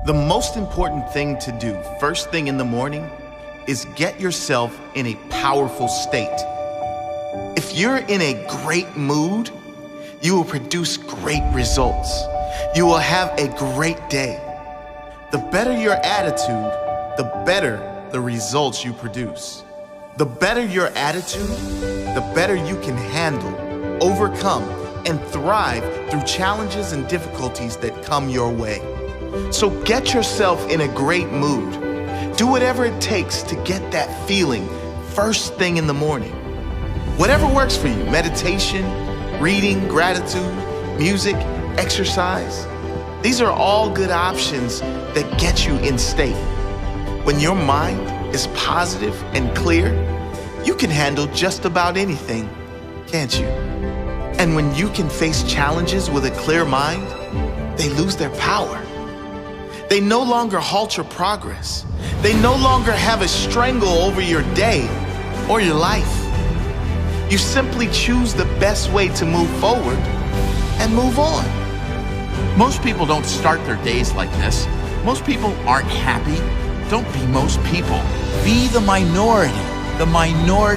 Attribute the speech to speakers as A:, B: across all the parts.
A: The most important thing to do first thing in the morning is get yourself in a powerful state. If you're in a great mood, you will produce great results. You will have a great day. The better your attitude, the better the results you produce. The better your attitude, the better you can handle, overcome, and thrive through challenges and difficulties that come your way. So get yourself in a great mood. Do whatever it takes to get that feeling first thing in the morning. Whatever works for you, meditation, reading, gratitude, music, exercise. These are all good options that get you in state. When your mind is positive and clear, you can handle just about anything, can't you? And when you can face challenges with a clear mind, they lose their power. They no longer halt your progress. They no longer have a strangle over your day or your life. You simply choose the best way to move forward and move on.
B: Most people don't start their days like this. Most people aren't happy. Don't be most people. Be the minority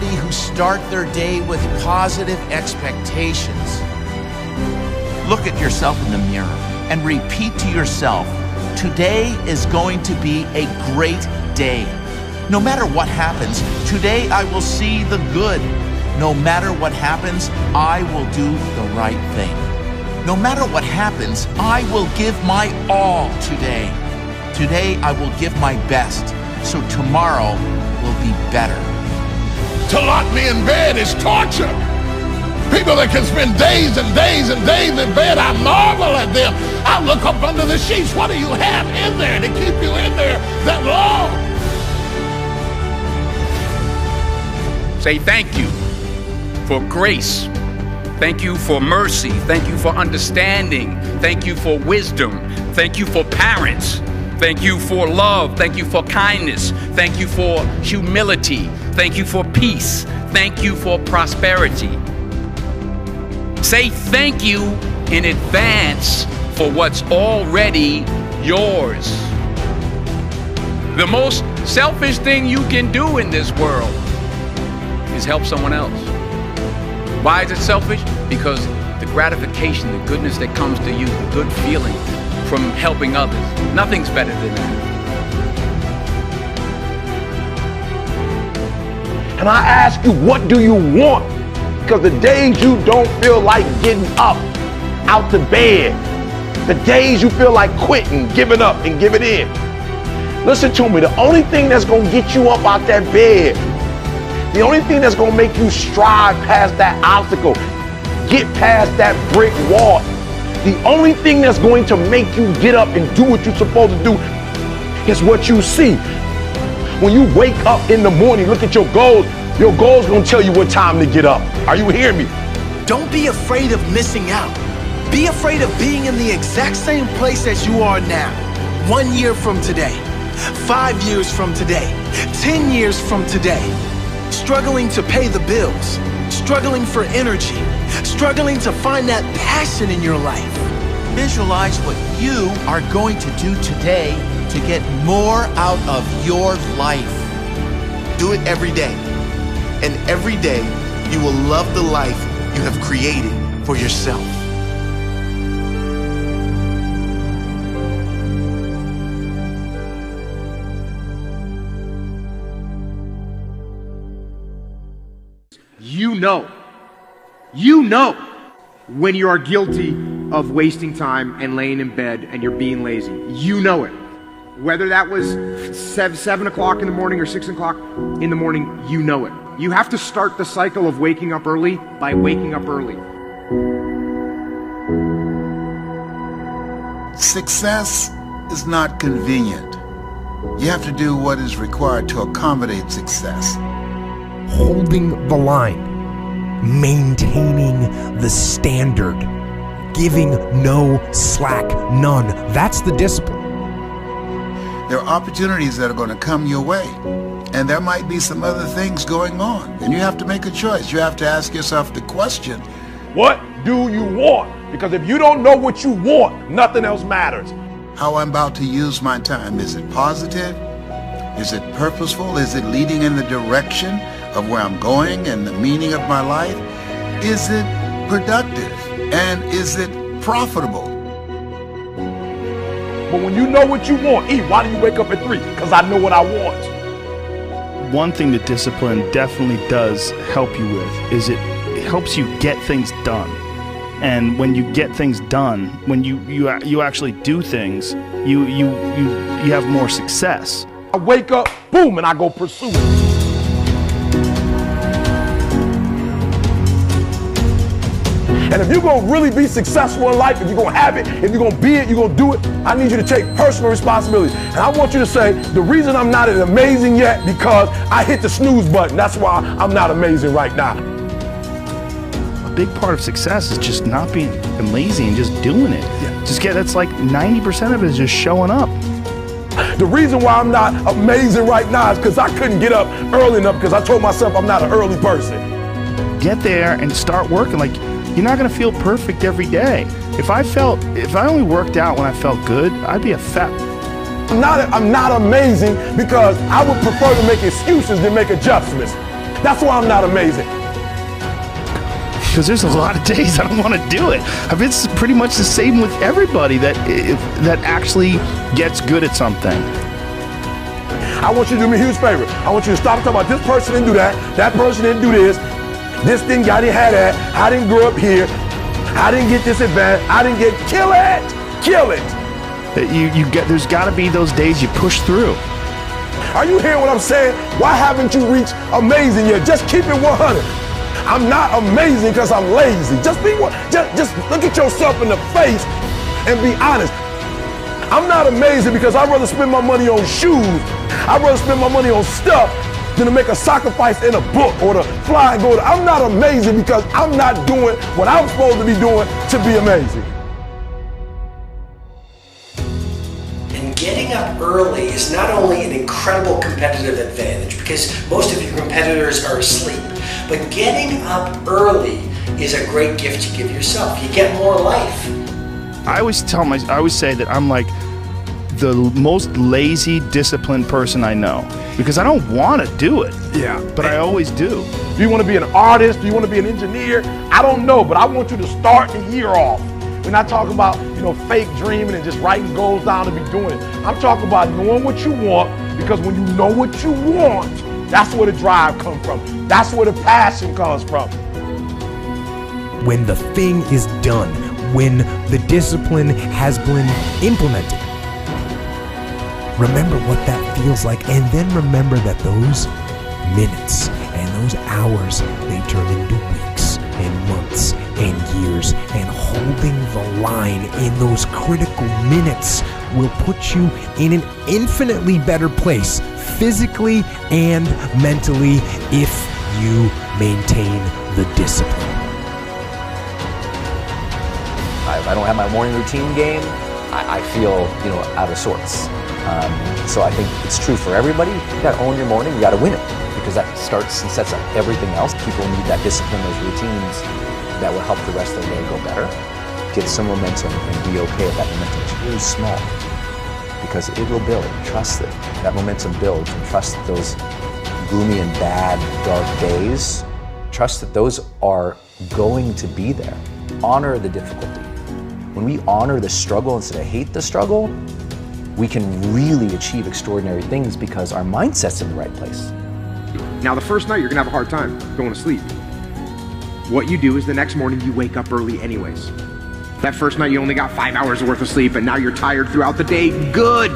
B: who start their day with positive expectations. Look at yourself in the mirror and repeat to yourself, today is going to be a great day. No matter what happens, today I will see the good. No matter what happens, I will do the right thing. No matter what happens, I will give my all today. Today I will give my best, so tomorrow will be better.
C: To lock me in bed is torture. People that can spend days and days and days in bed, I marvel at them. I look up under the sheets. What do you have in there to keep you in there that long?
D: Say thank you for grace. Thank you for mercy. Thank you for understanding. Thank you for wisdom. Thank you for parents. Thank you for love. Thank you for kindness. Thank you for humility. Thank you for peace. Thank you for prosperity. Say thank you in advance for what's already yours. The most selfish thing you can do in this world is help someone else. Why is it selfish? Because the gratification, the goodness that comes to you, the good feeling from helping others, nothing's better than that.
C: And I ask you, what do you want? Because the days you don't feel like getting up out the bed, the days you feel like quitting, giving up and giving in. Listen to me, the only thing that's going to get you up out that bed, the only thing that's going to make you strive past that obstacle, get past that brick wall, the only thing that's going to make you get up and do what you're supposed to do is what you see. When you wake up in the morning, look at your goals going to tell you what time to get up. Are you hearing me?
E: Don't be afraid of missing out. Be afraid of being in the exact same place as you are now. 1 year from today, 5 years from today, 10 years from today. Struggling to pay the bills, struggling for energy, struggling to find that passion in your life.
B: Visualize what you are going to do today to get more out of your life.
A: Do it every day. And every day, you will love the life you have created for yourself.
F: You know when you are guilty of wasting time and laying in bed and you're being lazy. You know it. Whether that was 7 o'clock in the morning or 6 o'clock in the morning, you know it. You have to start the cycle of waking up early by waking up early.
G: Success is not convenient. You have to do what is required to accommodate success.
H: Holding the line, maintaining the standard, giving no slack, none. That's the discipline.
G: There are opportunities that are going to come your way, and there might be some other things going on, and you have to make a choice. You have to ask yourself the question,
C: What do you want? Because if you don't know what you want, nothing else matters.
G: how I'm about to use my time. Is it positive? Is it purposeful? Is it leading in the direction of where I'm going and the meaning of my life? Is it productive? And is it profitable?
C: But when you know what you want, why do you wake up at 3? Because I know what I want.
I: One thing that discipline definitely does help you with is it helps you get things done. And when you get things done, when you actually do things, you have more success.
C: I wake up, boom, and I go pursue it. And if you're going to really be successful in life, if you're going to have it, if you're going to be it, you're going to do it, I need you to take personal responsibility. And I want you to say, the reason I'm not as amazing yet because I hit the snooze button. That's why I'm not amazing right now.
I: A big part of success is just not being lazy and just doing it. Yeah. That's like 90% of it is just showing up.
C: The reason why I'm not amazing right now is because I couldn't get up early enough because I told myself I'm not an early person. Get there and start working. You're not going to feel perfect every day. If I only worked out when I felt good, I'd be a fat. I'm not amazing because I would prefer to make excuses than make adjustments. That's why I'm not amazing.
I: Because there's a lot of days I don't want to do it. It's pretty much the same with everybody that actually gets good at something.
C: I want you to do me a huge favor. I want you to stop talking about this person didn't do that person didn't do this. This thing, I didn't have that. I didn't grow up here. I didn't get this advantage. I didn't get, kill it.
I: There's got to be those days you push through.
C: Are you hearing what I'm saying? Why haven't you reached amazing yet? Just keep it 100. I'm not amazing because I'm lazy. Just look at yourself in the face and be honest. I'm not amazing because I'd rather spend my money on shoes. I'd rather spend my money on stuff than to make a sacrifice in a book or to fly and go to. I'm not amazing because I'm not doing what I'm supposed to be doing to be amazing.
J: And getting up early is not only an incredible competitive advantage because most of your competitors are asleep, but getting up early is a great gift you give yourself. You get more life.
I: I always say that I'm like the most lazy, disciplined person I know because I don't want to do it.
C: Yeah.
I: But I always do.
C: Do you want to be an artist? Do you want to be an engineer? I don't know, but I want you to start the year off. We're not talking about, fake dreaming and just writing goals down to be doing it. I'm talking about knowing what you want because when you know what you want, that's where the drive comes from. That's where the passion comes from.
H: When the thing is done, when the discipline has been implemented, remember what that feels like, and then remember that those minutes and those hours, they turn into weeks and months and years, and holding the line in those critical minutes will put you in an infinitely better place, physically and mentally, if you maintain the discipline.
K: If I don't have my morning routine game, I feel, out of sorts. So I think it's true for everybody. You gotta own your morning, you gotta win it, because that starts and sets up everything else. People need that discipline, those routines that will help the rest of the day go better. Get some momentum and be okay if that momentum is really small, because it will build. Trust that momentum builds, and trust that those gloomy and bad, dark days, trust that those are going to be there. Honor the difficulty. When we honor the struggle instead of hate the struggle, we can really achieve extraordinary things because our mindset's in the right place.
F: Now, the first night, you're gonna have a hard time going to sleep. What you do is the next morning, you wake up early anyways. That first night, you only got 5 hours worth of sleep, and now you're tired throughout the day. Good!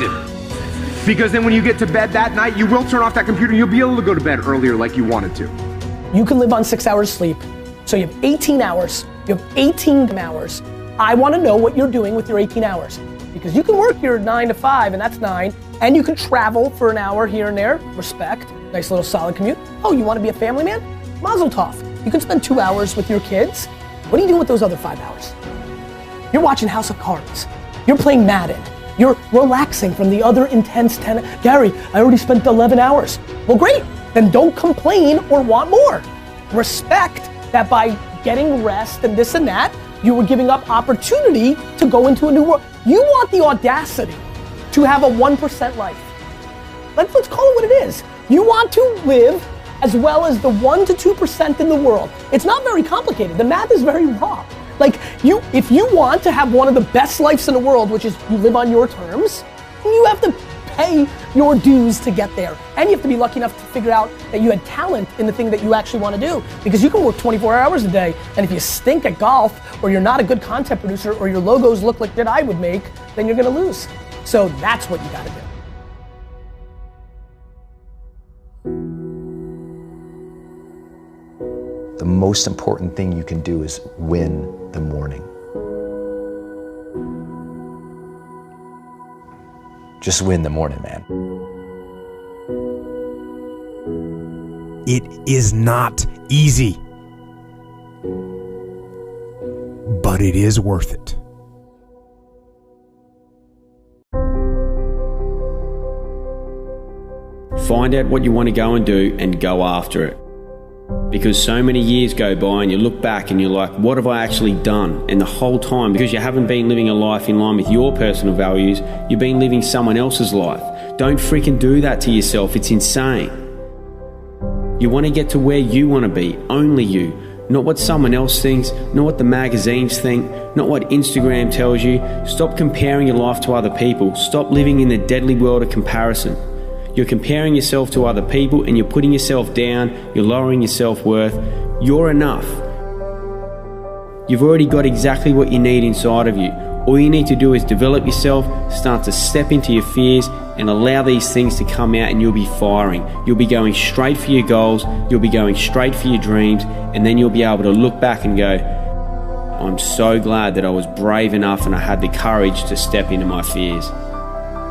F: Because then when you get to bed that night, you will turn off that computer, and you'll be able to go to bed earlier like you wanted to.
L: You can live on 6 hours sleep, so you have 18 hours. You have 18 hours. I wanna know what you're doing with your 18 hours. Because you can work your 9 to 5, and that's 9, and you can travel for an hour here and there, respect, nice little solid commute. Oh, you wanna be a family man? Mazel tov. You can spend 2 hours with your kids. What do you do with those other 5 hours? You're watching House of Cards. You're playing Madden. You're relaxing from the other intense 10. Gary, I already spent 11 hours. Well, great. Then don't complain or want more. Respect that by getting rest and this and that, you were giving up opportunity to go into a new world. You want the audacity to have a 1% life. Let's call it what it is. You want to live as well as the 1 to 2% in the world. It's not very complicated. The math is very raw. Like, if you want to have one of the best lives in the world, which is you live on your terms, you have to pay your dues to get there. And you have to be lucky enough to figure out that you had talent in the thing that you actually want to do. Because you can work 24 hours a day, and if you stink at golf, or you're not a good content producer, or your logos look like that I would make, then you're gonna lose. So that's what you gotta do.
K: The most important thing you can do is win the morning. Just win the morning, man.
H: It is not easy, but it is worth it.
M: Find out what you want to go and do and go after it. Because so many years go by and you look back and you're like, what have I actually done? And the whole time, because you haven't been living a life in line with your personal values, you've been living someone else's life. Don't freaking do that to yourself. It's insane. You want to get to where you want to be, only you. Not what someone else thinks, not what the magazines think, not what Instagram tells you. Stop comparing your life to other people. Stop living in the deadly world of comparison. You're comparing yourself to other people and you're putting yourself down, you're lowering your self-worth. You're enough. You've already got exactly what you need inside of you. All you need to do is develop yourself, start to step into your fears and allow these things to come out and you'll be firing. You'll be going straight for your goals, you'll be going straight for your dreams, and then you'll be able to look back and go, I'm so glad that I was brave enough and I had the courage to step into my fears.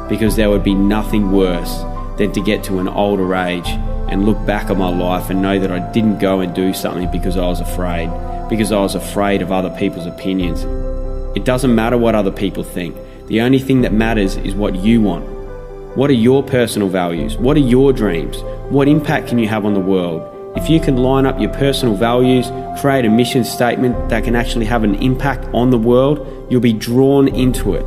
M: Because there would be nothing worse than to get to an older age and look back at my life and know that I didn't go and do something because I was afraid. Because I was afraid of other people's opinions. It doesn't matter what other people think. The only thing that matters is what you want. What are your personal values? What are your dreams? What impact can you have on the world? If you can line up your personal values, create a mission statement that can actually have an impact on the world, you'll be drawn into it.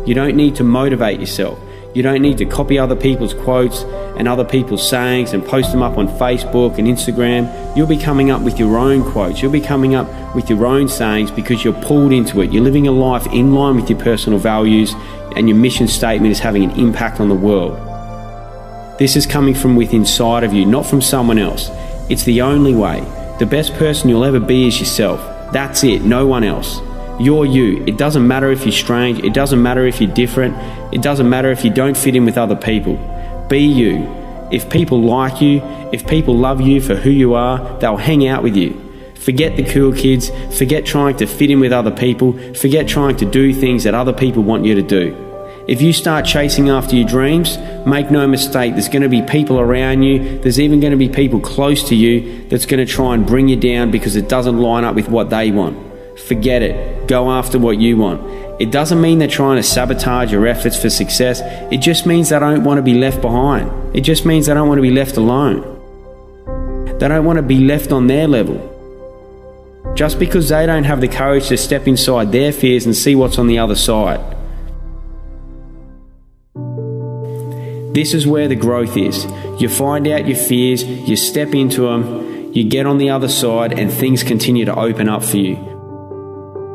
M: You don't need to motivate yourself. You don't need to copy other people's quotes and other people's sayings and post them up on Facebook and Instagram. You'll be coming up with your own quotes. You'll be coming up with your own sayings because you're pulled into it. You're living a life in line with your personal values and your mission statement is having an impact on the world. This is coming from within inside of you, not from someone else. It's the only way. The best person you'll ever be is yourself. That's it, no one else. You're you. It doesn't matter if you're strange. It doesn't matter if you're different. It doesn't matter if you don't fit in with other people. Be you. If people like you, if people love you for who you are, they'll hang out with you. Forget the cool kids. Forget trying to fit in with other people. Forget trying to do things that other people want you to do. If you start chasing after your dreams, make no mistake, there's going to be people around you. There's even going to be people close to you that's going to try and bring you down because it doesn't line up with what they want. Forget it. Go after what you want. It doesn't mean they're trying to sabotage your efforts for success. It just means they don't want to be left behind. It just means they don't want to be left alone. They don't want to be left on their level. Just because they don't have the courage to step inside their fears and see what's on the other side. This is where the growth is. You find out your fears, you step into them, you get on the other side and things continue to open up for you.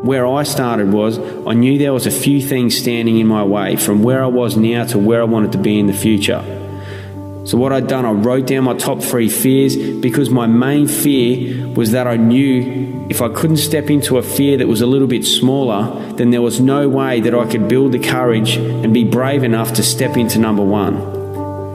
M: Where I started was, I knew there was a few things standing in my way from where I was now to where I wanted to be in the future. So what I'd done, I wrote down my top 3 fears because my main fear was that I knew if I couldn't step into a fear that was a little bit smaller, then there was no way that I could build the courage and be brave enough to step into number 1.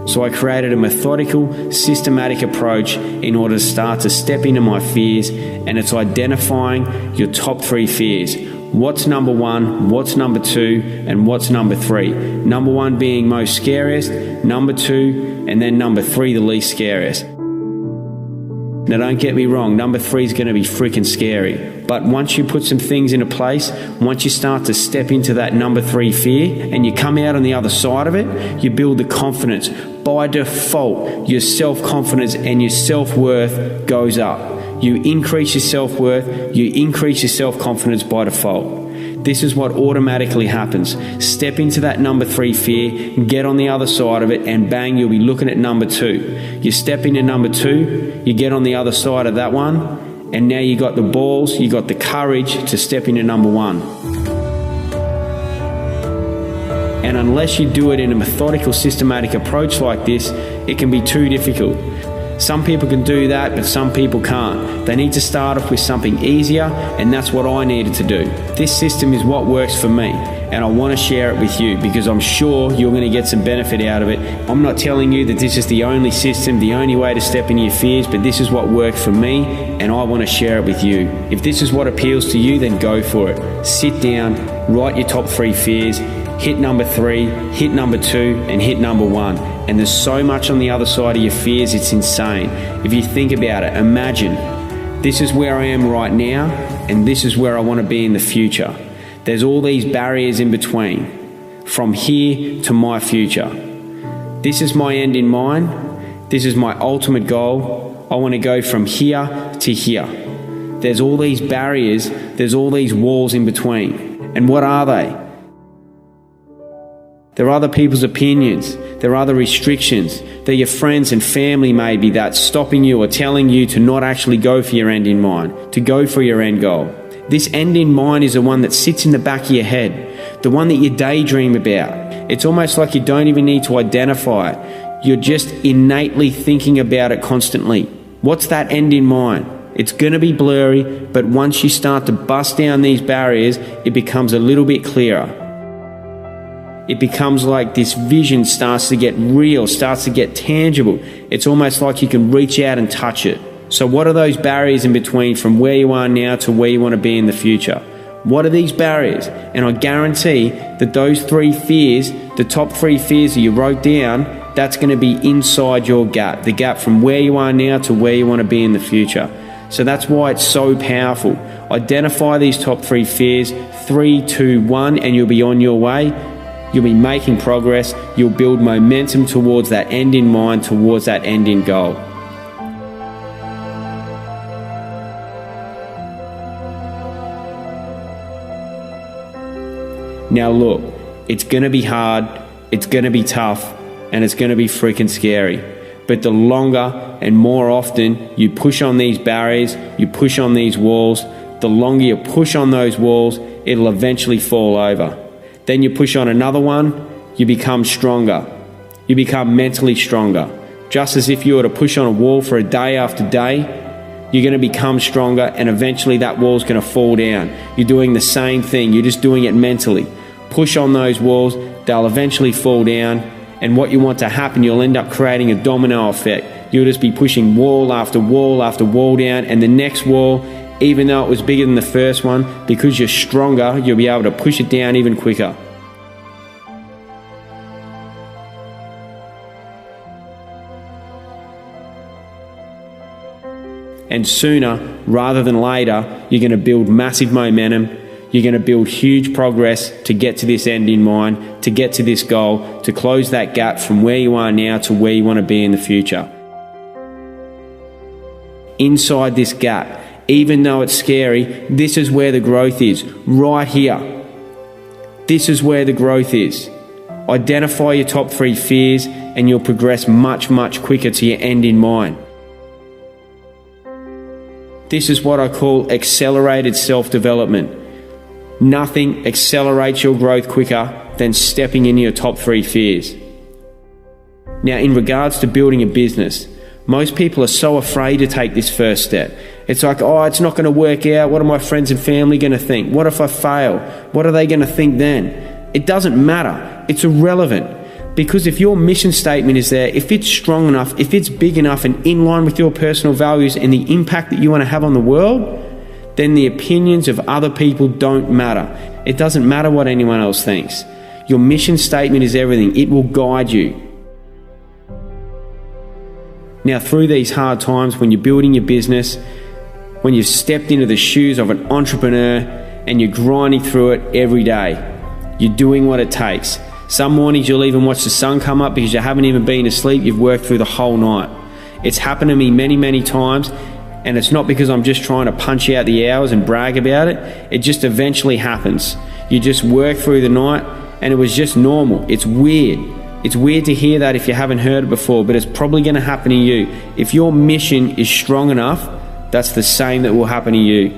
M: So I created a methodical, systematic approach in order to start to step into my fears, and it's identifying your top 3 fears. What's number 1, what's number 2, and what's number 3? Number 1 being most scariest, number 2, and then number 3 the least scariest. Now don't get me wrong, number 3 is going to be freaking scary. But once you put some things into place, once you start to step into that number 3 fear and you come out on the other side of it, you build the confidence. By default, your self-confidence and your self-worth goes up. you increase your self-worth, you increase your self-confidence by default. This is what automatically happens. Step into that number 3 fear, get on the other side of it, and bang, you'll be looking at number 2. You step into number 2, you get on the other side of that one, and now you got the balls, you got the courage to step into number 1. And unless you do it in a methodical, systematic approach like this, it can be too difficult. Some people can do that, but some people can't. They need to start off with something easier, and that's what I needed to do. This system is what works for me, and I want to share it with you because I'm sure you're going to get some benefit out of it. I'm not telling you that this is the only system, the only way to step into your fears, but this is what worked for me, and I want to share it with you. If this is what appeals to you, then go for it. Sit down, write your top 3 fears, hit number 3, hit number 2, and hit number 1. And there's so much on the other side of your fears, it's insane. If you think about it, imagine this is where I am right now, and this is where I want to be in the future. There's all these barriers in between, from here to my future. This is my end in mind. This is my ultimate goal. I want to go from here to here. There's all these barriers, there's all these walls in between. And what are they? There are other people's opinions. There are other restrictions. They're your friends and family maybe that's stopping you or telling you to not actually go for your end in mind, to go for your end goal. This end in mind is the one that sits in the back of your head, the one that you daydream about. It's almost like you don't even need to identify it. You're just innately thinking about it constantly. What's that end in mind? It's going to be blurry, but once you start to bust down these barriers, it becomes a little bit clearer. It becomes like this vision starts to get real, starts to get tangible. It's almost like you can reach out and touch it. So what are those barriers in between from where you are now to where you want to be in the future? What are these barriers? And I guarantee that those 3 fears, the top 3 fears that you wrote down, that's going to be inside your gap, the gap from where you are now to where you want to be in the future. So that's why it's so powerful. Identify these top 3 fears, 3, 2, 1, and you'll be on your way. You'll be making progress. You'll build momentum towards that end in mind, towards that end in goal. Now look, it's going to be hard, it's going to be tough, and it's going to be freaking scary. But the longer and more often you push on these barriers, you push on these walls, the longer you push on those walls, it'll eventually fall over. Then you push on another one, you become stronger. You become mentally stronger. Just as if you were to push on a wall for a day after day, you're going to become stronger, and eventually that wall's going to fall down. You're doing the same thing, you're just doing it mentally. Push on those walls, they'll eventually fall down, and what you want to happen, you'll end up creating a domino effect. You'll just be pushing wall after wall after wall down, and the next wall, even though it was bigger than the first one, because you're stronger, you'll be able to push it down even quicker. And sooner rather than later, you're going to build massive momentum. You're going to build huge progress to get to this end in mind, to get to this goal, to close that gap from where you are now to where you want to be in the future. Inside this gap, even though it's scary, this is where the growth is, right here. This is where the growth is. Identify your top 3 fears and you'll progress much, much quicker to your end in mind. This is what I call accelerated self-development. Nothing accelerates your growth quicker than stepping into your top 3 fears. Now, in regards to building a business, most people are so afraid to take this first step. It's like, oh, it's not going to work out. What are my friends and family going to think? What if I fail? What are they going to think then? It doesn't matter. It's irrelevant. Because if your mission statement is there, if it's strong enough, if it's big enough and in line with your personal values and the impact that you want to have on the world, then the opinions of other people don't matter. It doesn't matter what anyone else thinks. Your mission statement is everything. It will guide you. Now, through these hard times, when you're building your business, when you've stepped into the shoes of an entrepreneur and you're grinding through it every day, you're doing what it takes. Some mornings you'll even watch the sun come up because you haven't even been asleep. You've worked through the whole night. It's happened to me many, many times. And it's not because I'm just trying to punch out the hours and brag about it. It just eventually happens. You just work through the night and it was just normal. It's weird. It's weird to hear that if you haven't heard it before, but it's probably going to happen to you. If your mission is strong enough, that's the same that will happen to you.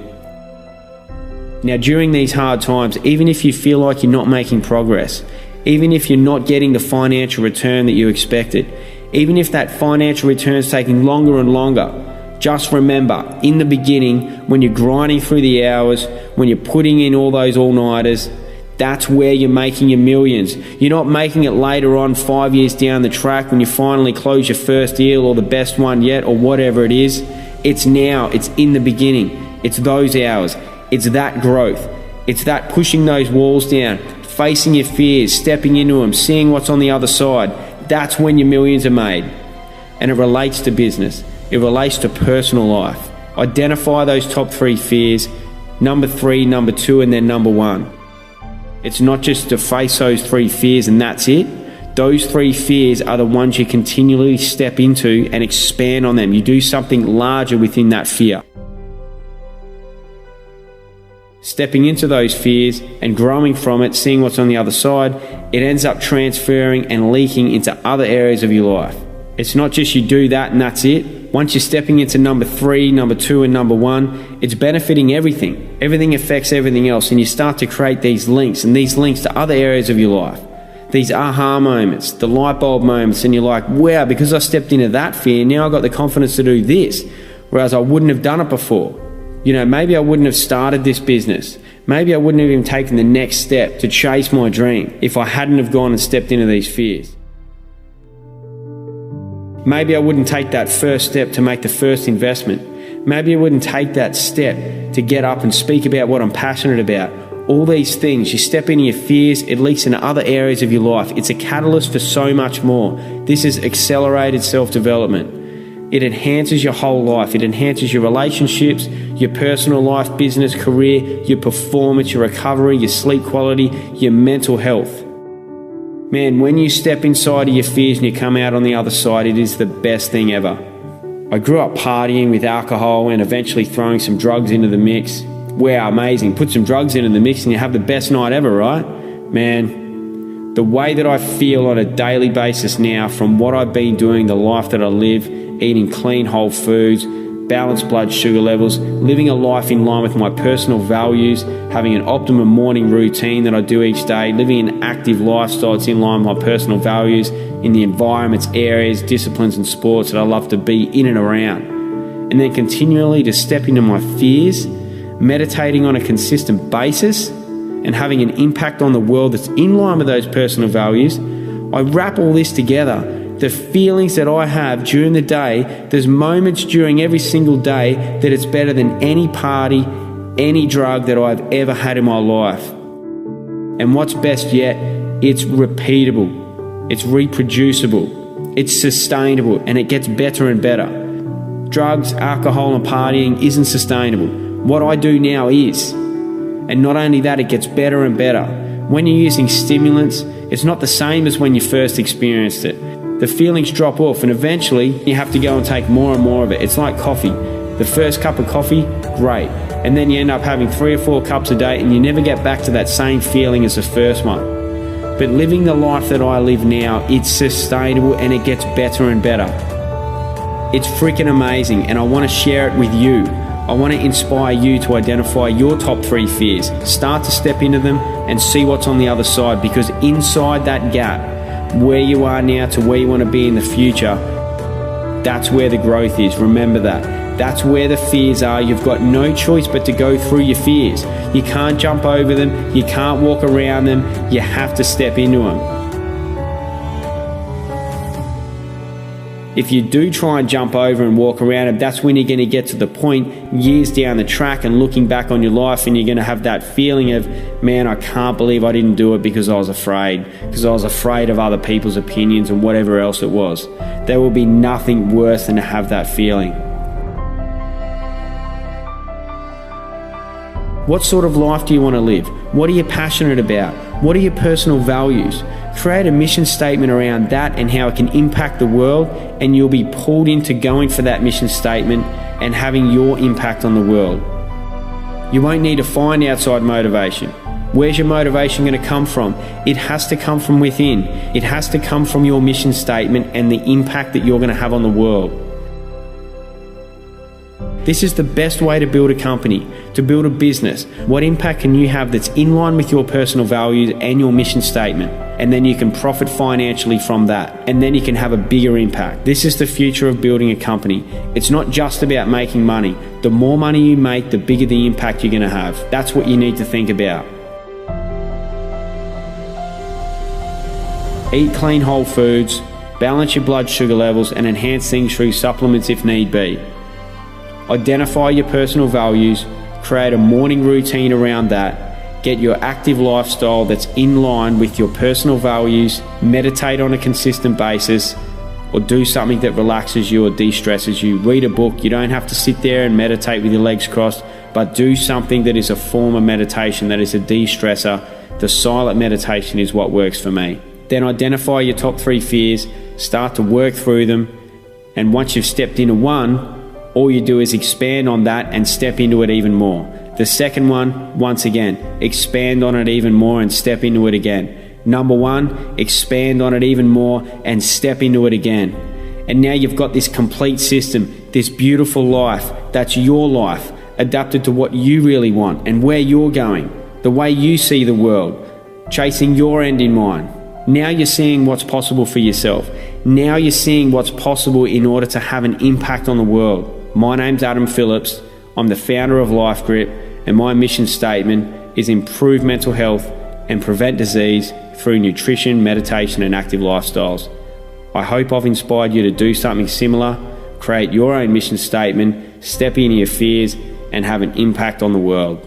M: Now, during these hard times, even if you feel like you're not making progress, even if you're not getting the financial return that you expected, even if that financial return is taking longer and longer, just remember, in the beginning, when you're grinding through the hours, when you're putting in all those all-nighters, that's where you're making your millions. You're not making it later on 5 years down the track when you finally close your first deal or the best one yet or whatever it is. It's now. It's in the beginning. It's those hours. It's that growth. It's that pushing those walls down, facing your fears, stepping into them, seeing what's on the other side. That's when your millions are made. And it relates to business. It relates to personal life. Identify those top 3 fears, number 3, number 2, and then number 1. It's not just to face those 3 fears and that's it. Those 3 fears are the ones you continually step into and expand on them. You do something larger within that fear. Stepping into those fears and growing from it, seeing what's on the other side, it ends up transferring and leaking into other areas of your life. It's not just you do that and that's it. Once you're stepping into number 3, number 2, and number 1, it's benefiting everything. Everything affects everything else, and you start to create these links, and these links to other areas of your life. These aha moments, the light bulb moments, and you're like, wow, because I stepped into that fear, now I've got the confidence to do this, whereas I wouldn't have done it before. You know, maybe I wouldn't have started this business. Maybe I wouldn't have even taken the next step to chase my dream if I hadn't have gone and stepped into these fears. Maybe I wouldn't take that first step to make the first investment. Maybe I wouldn't take that step to get up and speak about what I'm passionate about. All these things, you step into your fears, it leaks into other areas of your life. It's a catalyst for so much more. This is accelerated self-development. It enhances your whole life. It enhances your relationships, your personal life, business, career, your performance, your recovery, your sleep quality, your mental health. Man, when you step inside of your fears and you come out on the other side, it is the best thing ever. I grew up partying with alcohol and eventually throwing some drugs into the mix. Wow, amazing. Put some drugs into the mix and you have the best night ever, right? Man, the way that I feel on a daily basis now from what I've been doing, the life that I live, eating clean whole foods, balanced blood sugar levels, living a life in line with my personal values, having an optimum morning routine that I do each day, living an active lifestyle that's in line with my personal values in the environments, areas, disciplines and sports that I love to be in and around. And then continually to step into my fears, meditating on a consistent basis and having an impact on the world that's in line with those personal values. I wrap all this together. The feelings that I have during the day, there's moments during every single day that it's better than any party, any drug that I've ever had in my life. And what's best yet, it's repeatable, it's reproducible, it's sustainable, and it gets better and better. Drugs, alcohol, and partying isn't sustainable. What I do now is. And not only that, it gets better and better. When you're using stimulants, it's not the same as when you first experienced it. The feelings drop off and eventually you have to go and take more and more of it. It's like coffee. The first cup of coffee, great. And then you end up having 3 or 4 cups a day and you never get back to that same feeling as the first one. But living the life that I live now, it's sustainable and it gets better and better. It's freaking amazing and I want to share it with you. I want to inspire you to identify your top 3 fears. Start to step into them and see what's on the other side, because inside that gap, where you are now to where you want to be in the future, that's where the growth is. Remember that. That's where the fears are. You've got no choice but to go through your fears. You can't jump over them. You can't walk around them. You have to step into them. If you do try and jump over and walk around it, that's when you're going to get to the point years down the track and looking back on your life and you're going to have that feeling of, man, I can't believe I didn't do it because I was afraid of other people's opinions and whatever else it was. There will be nothing worse than to have that feeling. What sort of life do you want to live? What are you passionate about? What are your personal values? Create a mission statement around that and how it can impact the world, and you'll be pulled into going for that mission statement and having your impact on the world. You won't need to find outside motivation. Where's your motivation going to come from? It has to come from within. It has to come from your mission statement and the impact that you're going to have on the world. This is the best way to build a company, to build a business. What impact can you have that's in line with your personal values and your mission statement? And then you can profit financially from that. And then you can have a bigger impact. This is the future of building a company. It's not just about making money. The more money you make, the bigger the impact you're going to have. That's what you need to think about. Eat clean whole foods, balance your blood sugar levels, and enhance things through supplements if need be. Identify your personal values, create a morning routine around that, get your active lifestyle that's in line with your personal values, meditate on a consistent basis, or do something that relaxes you or de-stresses you. Read a book. You don't have to sit there and meditate with your legs crossed, but do something that is a form of meditation, that is a de-stressor. The silent meditation is what works for me. Then identify your top 3 fears, start to work through them, and once you've stepped into one, all you do is expand on that and step into it even more. The second one, once again, expand on it even more and step into it again. Number 1, expand on it even more and step into it again. And now you've got this complete system, this beautiful life, that's your life, adapted to what you really want and where you're going, the way you see the world, chasing your end in mind. Now you're seeing what's possible for yourself. Now you're seeing what's possible in order to have an impact on the world. My name's Adam Phillips. I'm the founder of Life Grip, and my mission statement is improve mental health and prevent disease through nutrition, meditation, and active lifestyles. I hope I've inspired you to do something similar, create your own mission statement, step into your fears, and have an impact on the world.